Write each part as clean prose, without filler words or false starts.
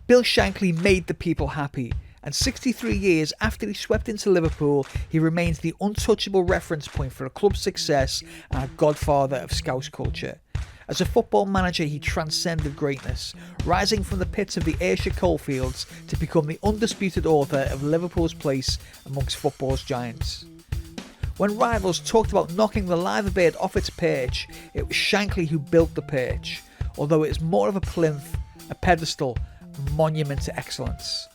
Bill Shankly made the people happy, and 63 years after he swept into Liverpool, he remains the untouchable reference point for a club's success and a godfather of Scouse culture. As a football manager, he transcended greatness, rising from the pits of the Ayrshire coalfields to become the undisputed author of Liverpool's place amongst football's giants. When rivals talked about knocking the Liverbird off its perch, it was Shankly who built the perch, although it is more of a plinth, a pedestal, a monument to excellence.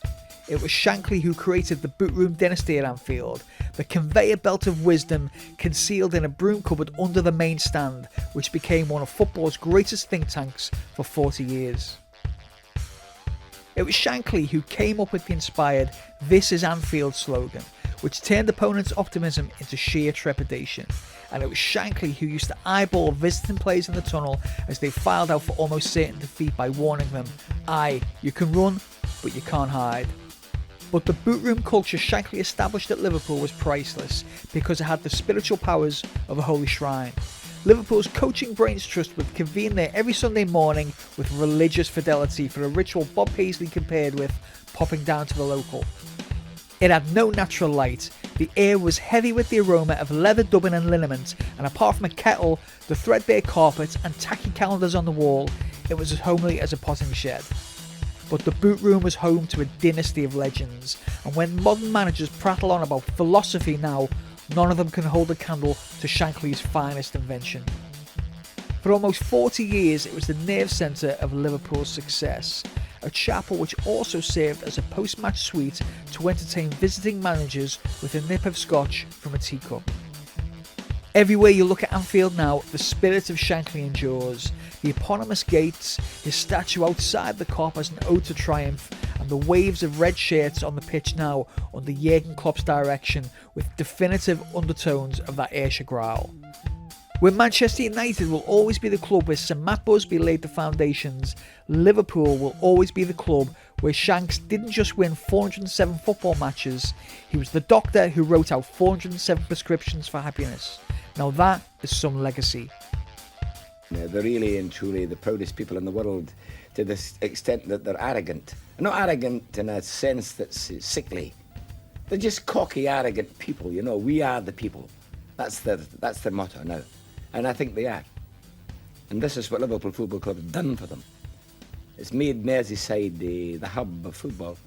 It was Shankly who created the boot room dynasty at Anfield, the conveyor belt of wisdom concealed in a broom cupboard under the main stand, which became one of football's greatest think tanks for 40 years. It was Shankly who came up with the inspired "This is Anfield" slogan, which turned opponents' optimism into sheer trepidation. And it was Shankly who used to eyeball visiting players in the tunnel as they filed out for almost certain defeat by warning them, "Aye, you can run, but you can't hide." But the boot room culture Shankly established at Liverpool was priceless because it had the spiritual powers of a holy shrine. Liverpool's coaching brains trust would convene there every Sunday morning with religious fidelity for a ritual Bob Paisley compared with popping down to the local. It had no natural light, the air was heavy with the aroma of leather dubbing and liniment, and apart from a kettle, the threadbare carpet and tacky calendars on the wall, it was as homely as a potting shed. But the boot room was home to a dynasty of legends, and when modern managers prattle on about philosophy now, none of them can hold a candle to Shankly's finest invention. For almost 40 years, it was the nerve centre of Liverpool's success, a chapel which also served as a post-match suite to entertain visiting managers with a nip of scotch from a teacup. Everywhere you look at Anfield now, the spirit of Shankly endures. The eponymous gates, his statue outside the Kop as an ode to triumph, and the waves of red shirts on the pitch now under Jurgen Klopp's direction with definitive undertones of that Ayrshire growl. Where Manchester United will always be the club where Sir Matt Busby laid the foundations, Liverpool will always be the club where Shanks didn't just win 407 football matches, he was the doctor who wrote out 407 prescriptions for happiness. Now that is some legacy. They're really and truly the proudest people in the world to the extent that they're arrogant. Not arrogant in a sense that's sickly. They're just cocky, arrogant people, you know. We are the people. That's their motto now. And I think they are. And this is what Liverpool Football Club has done for them. It's made Merseyside the hub of football.